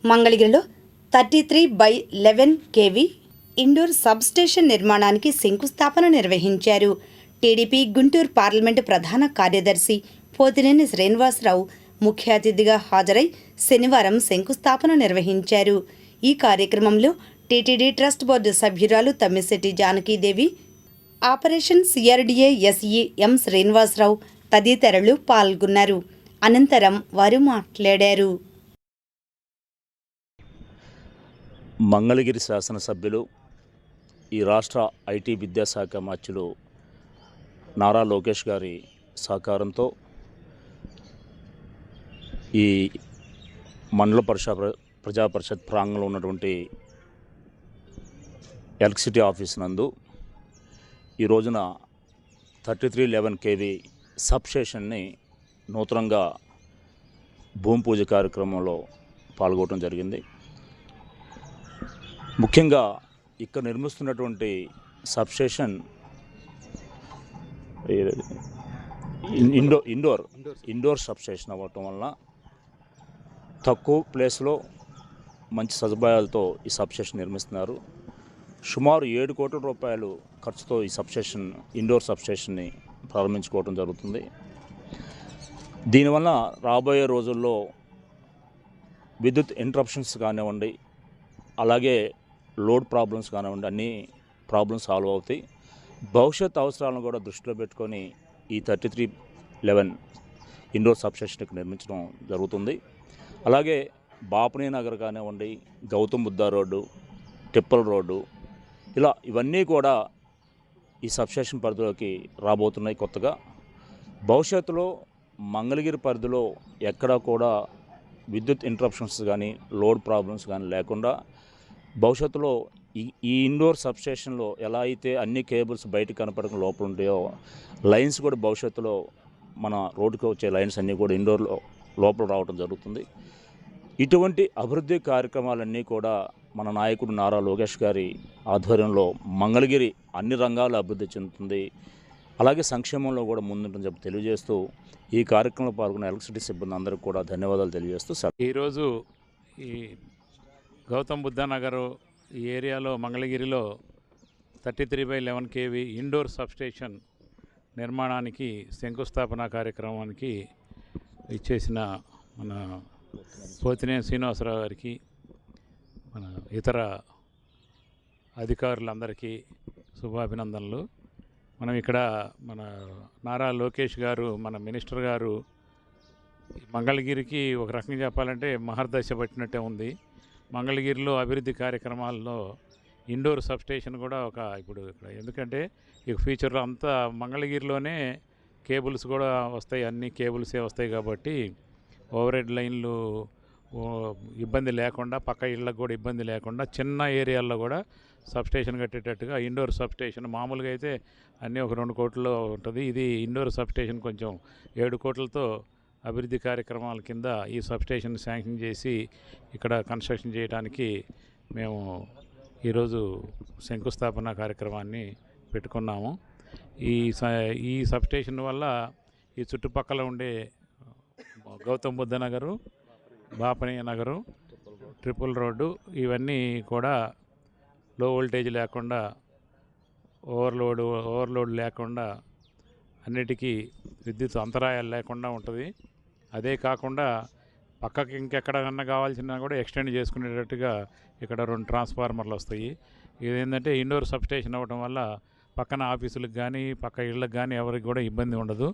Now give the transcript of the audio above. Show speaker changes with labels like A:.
A: మంగళగిరిలో 33/11 kV indoor substation నిర్మాణానికి శంకుస్థాపన నిర్వహించారు. టీడీపీ గుంటూరు పార్లమెంటు ప్రధాన కార్యదర్శి పోతినేని శ్రీనివాసరావు ముఖ్య అతిథిగా హాజరై శనివారం శంకుస్థాపన నిర్వహించారు. ఈ కార్యక్రమంలో టీటీడీ ట్రస్ట్ బోర్డు సభ్యురాలు Tammisetti Janakidevi, operation CRDA SE M Srinivasarao తదితరులు పాల్గొన్నారు. అనంతరం వారు మాట్లాడారు.
B: మంగళగిరి శాసనసభ్యులు, ఈ రాష్ట్ర ఐటీ విద్యాశాఖ మంత్రులు నారా లోకేష్ గారి సహకారంతో ఈ మండల ప్రజా పరిషత్ ప్రాంగణంలో ఉన్నటువంటి ఎలక్ట్రిసిటీ ఆఫీస్ నందు ఈ రోజున 3311 kV సబ్స్టేషన్ని నూతనంగా భూమి పూజ కార్యక్రమంలో పాల్గొనడం జరిగింది. ముఖ్యంగా ఇక్కడ నిర్మిస్తున్నటువంటి సబ్స్టేషన్ ఇండోర్ సబ్స్టేషన్ అవ్వటం వలన తక్కువ ప్లేస్లో మంచి సదుపాయాలతో ఈ సబ్స్టేషన్ నిర్మిస్తున్నారు. సుమారు 7 కోట్ల రూపాయలు ఖర్చుతో ఈ ఇండోర్ సబ్స్టేషన్ని ప్రారంభించుకోవడం జరుగుతుంది. దీనివల్ల రాబోయే రోజుల్లో విద్యుత్ ఇంటరప్షన్స్ కానివ్వండి, అలాగే లోడ్ ప్రాబ్లమ్స్ కానివ్వండి, అన్ని ప్రాబ్లమ్స్ సాల్వ్ అవుతాయి. భవిష్యత్ అవసరాలను కూడా దృష్టిలో పెట్టుకొని ఈ 3311 ఇండోర్ సబ్స్టేషన్ నిర్మించడం జరుగుతుంది. అలాగే బాపనీ నగర్ కానివ్వండి, గౌతమ్ బుద్ధ రోడ్డు, టిప్పల్ రోడ్డు, ఇవన్నీ కూడా ఈ సబ్స్టేషన్ పరిధిలోకి రాబోతున్నాయి కొత్తగా. భవిష్యత్తులో మంగళగిరి పరిధిలో ఎక్కడా కూడా విద్యుత్ ఇంటరప్షన్స్ కానీ, లోడ్ ప్రాబ్లమ్స్ కానీ లేకుండా భవిష్యత్తులో ఈ ఇండోర్ సబ్స్టేషన్లో ఎలా అయితే అన్ని కేబుల్స్ బయట కనపడకుండా లోపల ఉంటాయో, లైన్స్ కూడా భవిష్యత్తులో మన రోడ్డుకి వచ్చే లైన్స్ అన్నీ కూడా ఇండోర్లో లోపల రావడం జరుగుతుంది. ఇటువంటి అభివృద్ధి కార్యక్రమాలన్నీ కూడా మన నాయకుడు నారా లోకేష్ గారి ఆధ్వర్యంలో మంగళగిరి అన్ని రంగాలు అభివృద్ధి చెందుతుంది. అలాగే సంక్షేమంలో కూడా ముందుంటుందని చెప్పి తెలియజేస్తూ ఈ కార్యక్రమంలో పాల్గొన్న ఎలక్ట్రిసిటీ సిబ్బంది అందరికీ కూడా ధన్యవాదాలు తెలియజేస్తూ
C: ఈరోజు ఈ గౌతమ్ బుద్ధ నగర్ ఈ ఏరియాలో మంగళగిరిలో 33/11 kV ఇండోర్ సబ్స్టేషన్ నిర్మాణానికి శంకుస్థాపన కార్యక్రమానికి ఇచ్చేసిన మన పోతినేని శ్రీనివాసరావు గారికి, మన ఇతర అధికారులందరికీ శుభాభినందనలు. మనం ఇక్కడ మన నారా లోకేష్ గారు, మన మినిస్టర్ గారు మంగళగిరికి ఒక రకంగా చెప్పాలంటే మహర్దశ పట్టినట్టే ఉంది. మంగళగిరిలో అభివృద్ధి కార్యక్రమాల్లో ఇండోర్ సబ్స్టేషన్ కూడా ఇప్పుడు ఇక్కడ ఎందుకంటే ఈ ఫ్యూచర్లో అంతా మంగళగిరిలోనే కేబుల్స్ కూడా వస్తాయి, అన్ని కేబుల్సే వస్తాయి కాబట్టి ఓవర్ హెడ్ లైన్లు ఇబ్బంది లేకుండా, పక్క ఇళ్ళకు కూడా ఇబ్బంది లేకుండా చిన్న ఏరియాల్లో కూడా సబ్స్టేషన్ కట్టేటట్టుగా ఇండోర్ సబ్స్టేషన్ మామూలుగా అయితే అన్నీ ఒక 2 కోట్లలో ఉంటుంది. ఇది ఇండోర్ సబ్స్టేషన్ కొంచెం 7 కోట్లతో అభివృద్ధి కార్యక్రమాల కింద ఈ సబ్స్టేషన్ శాంక్షన్ చేసి ఇక్కడ కన్స్ట్రక్షన్ చేయడానికి మేము ఈరోజు శంకుస్థాపన కార్యక్రమాన్ని పెట్టుకున్నాము. ఈ సబ్స్టేషన్ వల్ల ఈ చుట్టుపక్కల ఉండే గౌతమ్ బుద్ధ నగరు, బాపనీ నగరు, ట్రిపుల్ రోడ్డు ఇవన్నీ కూడా లో వోల్టేజ్ లేకుండా, ఓవర్లోడ్ లేకుండా అన్నిటికీ విద్యుత్ అంతరాయాలు లేకుండా ఉంటుంది. అదే కాకుండా పక్కకి ఇంకెక్కడన్నా కావాల్సినా కూడా ఎక్స్టెండ్ చేసుకునేటట్టుగా ఇక్కడ 2 ట్రాన్స్ఫార్మర్లు వస్తాయి. ఇదేంటంటే ఇండోర్ సబ్స్టేషన్ అవ్వడం వల్ల పక్కన ఆఫీసులకు కానీ, పక్క ఇళ్ళకి కానీ ఎవరికి కూడా ఇబ్బంది ఉండదు.